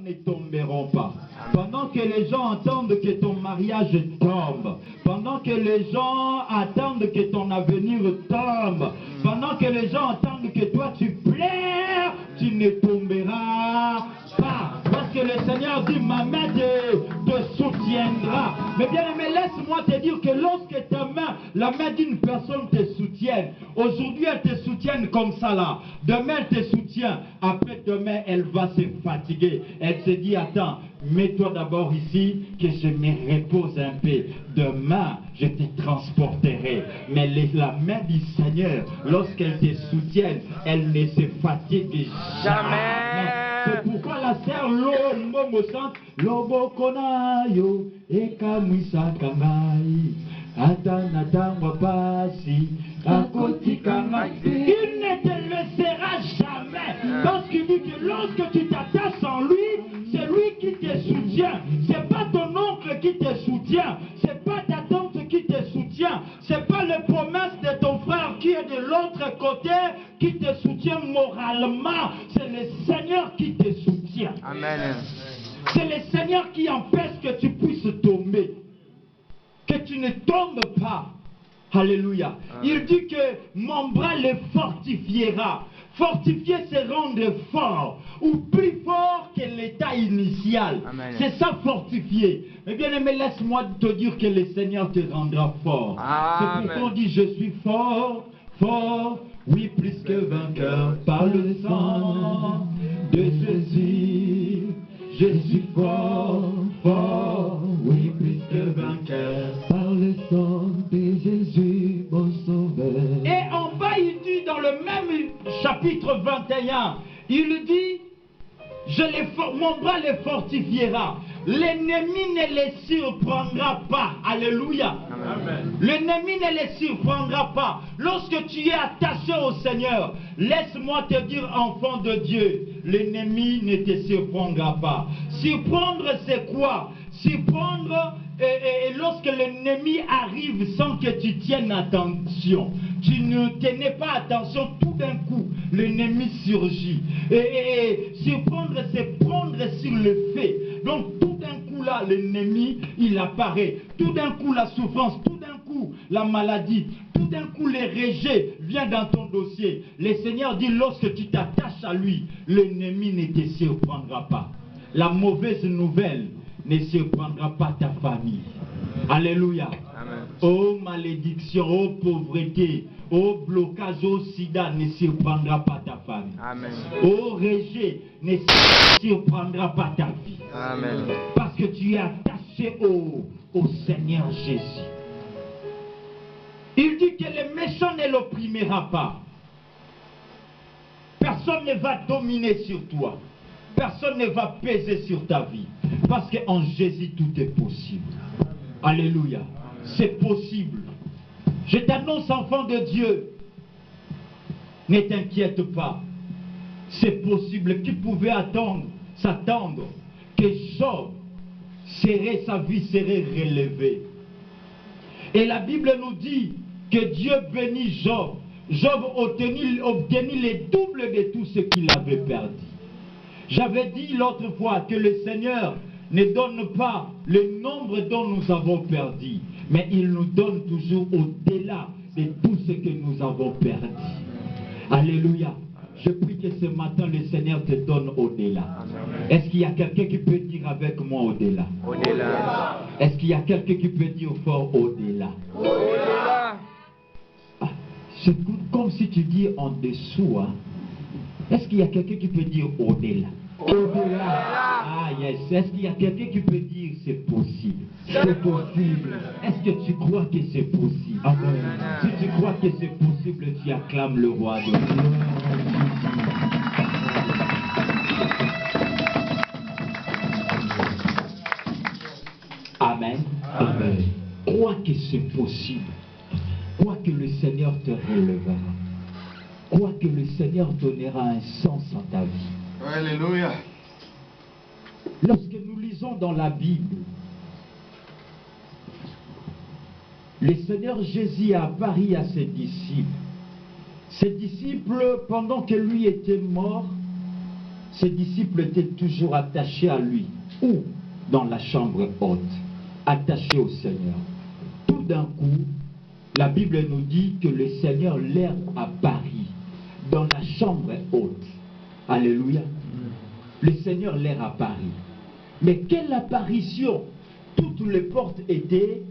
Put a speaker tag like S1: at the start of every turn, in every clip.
S1: ne tomberont pas. Pendant que les gens attendent que ton mariage tombe, pendant que les gens attendent que ton avenir tombe, pendant que les gens attendent que toi tu pleures, tu ne tomberas pas. Parce que le Seigneur dit, ma main te soutiendra. Mais bien aimé, laisse-moi te dire que lorsque ta main, la main d'une personne te soutienne, aujourd'hui elle te soutienne comme ça là, demain elle te soutient, après demain elle va se fatiguer. Elle se dit, attends, mets-toi d'abord ici, que je me repose un peu. Demain, je te transporterai. Mais la main du Seigneur, lorsqu'elle te soutienne, elle ne se fatigue jamais. C'est pourquoi la sœur Lomo chante Lobo Konayo Ekamwisa Kangai Atanata Wapasi Akoti Kangai. Il ne te laissera jamais. Parce qu'il dit que lorsque tu t'attaches en lui, c'est lui qui te soutient. C'est pas ton oncle qui te soutient. C'est pas ta tante qui te soutient. C'est pas les promesses de ton frère qui est de l'autre côté qui te soutient moralement. C'est le Seigneur qui te soutient.
S2: Amen.
S1: C'est le Seigneur qui empêche que tu puisses tomber. Que tu ne tombes pas. Alléluia. Il dit que mon bras le fortifiera. Fortifier, c'est rendre fort, ou plus fort que l'état initial. C'est ça, fortifier. Mais bien aimé, laisse-moi te dire que le Seigneur te rendra fort. C'est pourquoi on dit, je suis fort, fort, oui, plus que vainqueur, par le sang de Jésus. Je suis fort, fort, oui, plus que vainqueur, par le sang de Jésus, mon sauveur. Et en bas, il dit dans le même chapitre 21, il dit, mon bras les fortifiera. L'ennemi ne les surprendra pas. Alléluia. L'ennemi ne les surprendra pas. Lorsque tu es attaché au Seigneur, laisse-moi te dire, enfant de Dieu, l'ennemi ne te surprendra pas. Surprendre, c'est quoi? Surprendre, et lorsque l'ennemi arrive sans que tu tiennes attention, tu ne tenais pas attention, tout d'un coup, l'ennemi surgit. Et surprendre, c'est prendre sur le fait. Donc, tout d'un coup, là, l'ennemi, il apparaît. Tout d'un coup, la souffrance, tout d'un coup, la maladie, tout d'un coup, les rejets viennent dans ton dossier. Le Seigneur dit, lorsque tu t'attaches à lui, l'ennemi ne te surprendra pas. La mauvaise nouvelle ne surprendra pas ta famille. Alléluia. Amen. Oh malédiction, oh pauvreté, oh blocage, oh sida ne surprendra pas ta famille. Amen. Oh rejet ne surprendra pas ta vie. Amen. Parce que tu es attaché au Seigneur Jésus. Il dit que le méchant ne l'opprimera pas. Personne ne va dominer sur toi. Personne ne va peser sur ta vie. Parce qu'en Jésus, tout est possible. Alléluia. C'est possible. Je t'annonce, enfant de Dieu, ne t'inquiète pas. C'est possible. Qui pouvait s'attendre que Job sa vie serait relevée. Et la Bible nous dit que Dieu bénit Job. Job obtenit le double de tout ce qu'il avait perdu. J'avais dit l'autre fois que le Seigneur ne donne pas le nombre dont nous avons perdu, mais il nous donne toujours au-delà de tout ce que nous avons perdu. Alléluia. Je prie que ce matin le Seigneur te donne au-delà. Est-ce qu'il y a quelqu'un qui peut dire avec moi au-delà? Au-delà. Est-ce qu'il y a quelqu'un qui peut dire fort au-delà? Au-delà. C'est comme si tu dis en dessous. Hein? Est-ce qu'il y a quelqu'un qui peut dire au-delà? Au-delà. Ah yes. Est-ce qu'il y a quelqu'un qui peut dire c'est possible? C'est possible. Est-ce que tu crois que c'est possible? Amen. Si tu crois que c'est possible, tu acclames le roi de Dieu. Amen. Amen. Crois que c'est possible. Crois que le Seigneur te relèvera. Crois que le Seigneur donnera un sens à ta vie.
S2: Alléluia.
S1: Lorsque nous lisons dans la Bible, le Seigneur Jésus a apparu à ses disciples. Ses disciples, pendant que lui était mort, ses disciples étaient toujours attachés à lui. Ou dans la chambre haute, attachés au Seigneur. Tout d'un coup, la Bible nous dit que le Seigneur leur apparut dans la chambre haute. Alléluia. Le Seigneur leur apparut. Mais quelle apparition! Toutes les portes étaient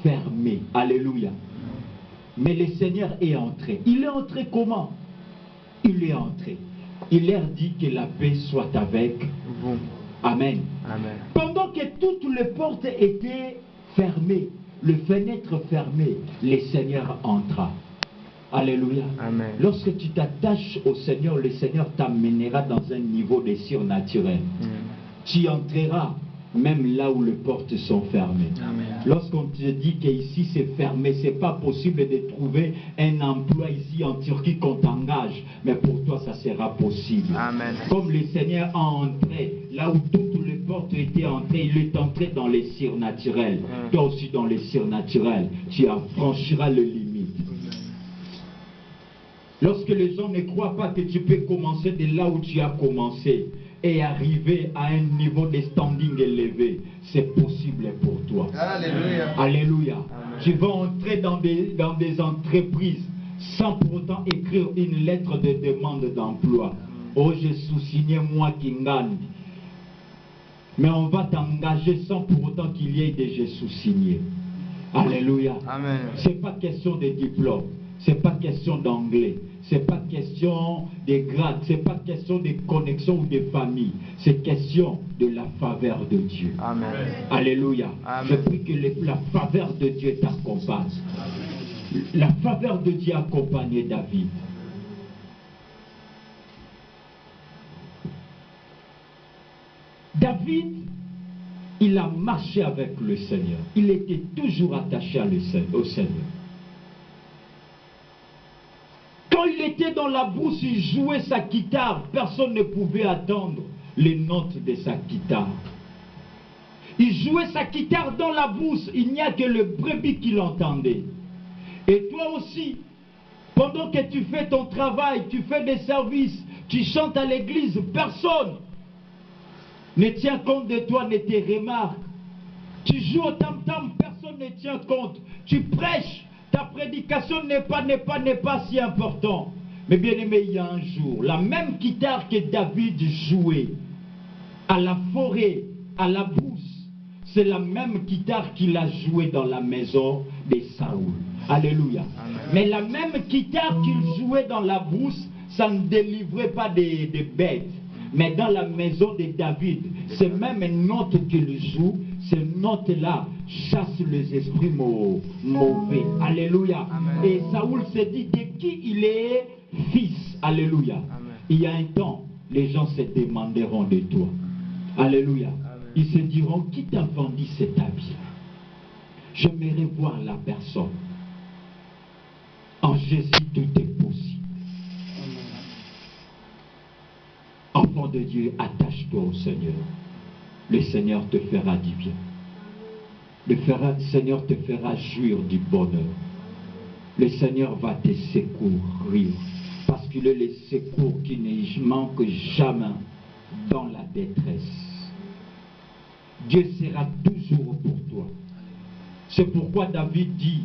S1: fermées. Alléluia. Mais le Seigneur est entré. Il est entré comment? Il est entré. Il leur dit que la paix soit avec vous. Amen.
S2: Amen.
S1: Pendant que toutes les portes étaient fermées, les fenêtres fermées, le Seigneur entra. Alléluia.
S2: Amen.
S1: Lorsque tu t'attaches au Seigneur, le Seigneur t'amènera dans un niveau de surnaturel. Tu entreras même là où les portes sont fermées. Lorsqu'on te dit qu'ici c'est fermé, c'est pas possible de trouver un emploi ici en Turquie qu'on t'engage, mais pour toi ça sera possible.
S2: Amen.
S1: Comme le Seigneur a entré là où toutes les portes étaient entrées, il est entré dans les surnaturels. Toi aussi dans les surnaturels, tu affranchiras les limites. Lorsque les gens ne croient pas que tu peux commencer de là où tu as commencé et arriver à un niveau de standing élevé, c'est possible pour toi.
S2: Alléluia.
S1: Alléluia.
S2: Amen.
S1: Tu vas entrer dans des entreprises sans pour autant écrire une lettre de demande d'emploi. Oh, je sous-signe moi qui gagne. Mais on va t'engager sans pour autant qu'il y ait déjà sous-signé. Alléluia.
S2: Amen.
S1: C'est pas question de diplôme. C'est pas question d'anglais. C'est pas question de grade. C'est pas question de connexion ou de famille. C'est question de la faveur de Dieu.
S2: Amen.
S1: Alléluia.
S2: Amen.
S1: Je prie que la faveur de Dieu t'accompagne. La faveur de Dieu accompagnait David. David, il a marché avec le Seigneur. Il était toujours attaché au Seigneur. Quand il était dans la brousse, il jouait sa guitare. Personne ne pouvait attendre les notes de sa guitare. Il jouait sa guitare dans la brousse. Il n'y a que le brebis qui l'entendait. Et toi aussi, pendant que tu fais ton travail, tu fais des services, tu chantes à l'église, personne ne tient compte de toi, ne te remarque. Tu joues au tam-tam, personne ne tient compte. Tu prêches. Ta prédication n'est pas si important. Mais bien aimé, il y a un jour, la même guitare que David jouait à la forêt, à la brousse, c'est la même guitare qu'il a jouée dans la maison de Saoul. Alléluia.
S2: Amen.
S1: Mais la même guitare qu'il jouait dans la brousse, ça ne délivrait pas des bêtes. Mais dans la maison de David, ces mêmes notes qu'il joue, ces notes-là chassent les esprits mauvais. Alléluia.
S2: Amen.
S1: Et Saoul s'est dit de qui il est fils. Alléluia.
S2: Amen.
S1: Il y a un temps, les gens se demanderont de toi. Alléluia.
S2: Amen.
S1: Ils se diront, qui t'a vendu cet habit? J'aimerais voir la personne. En Jésus, tout est possible. Enfant de Dieu, attache-toi au Seigneur. Le Seigneur te fera du bien. Le Seigneur te fera jouir du bonheur. Le Seigneur va te secourir. Parce qu'il est le secours qui ne manque jamais dans la détresse. Dieu sera toujours pour toi. C'est pourquoi David dit,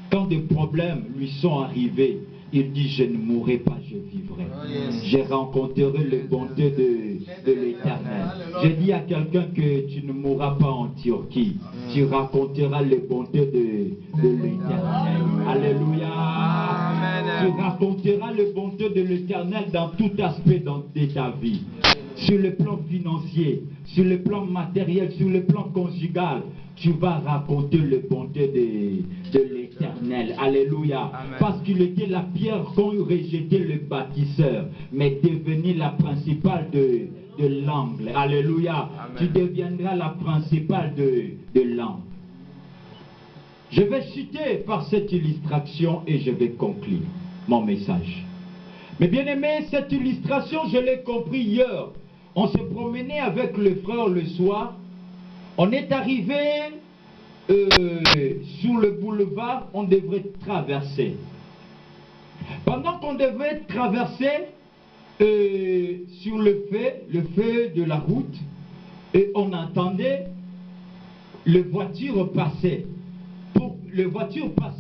S1: quand des problèmes lui sont arrivés, il dit, je ne mourrai pas, je vivrai. Je rencontrerai les bontés de l'Éternel. Je dis à quelqu'un que tu ne mourras pas en Turquie. Tu raconteras les bontés de l'Éternel. Alléluia. Tu raconteras les bontés de l'Éternel dans tout aspect de ta vie. Sur le plan financier, sur le plan matériel, sur le plan conjugal, tu vas raconter les bontés de l'Éternel. Alléluia.
S2: Amen.
S1: Parce qu'il était la pierre qu'ont rejeté le bâtisseur, mais devenu la principale de l'angle. Alléluia.
S2: Amen.
S1: Tu deviendras la principale de l'angle. Je vais citer par cette illustration et je vais conclure mon message. Mais bien aimé, cette illustration, je l'ai compris hier. On se promenait avec le frère le soir. On est arrivé sur le boulevard, on devrait traverser. Pendant qu'on devait traverser, sur le feu de la route, et on entendait les voitures passer. Les voitures passaient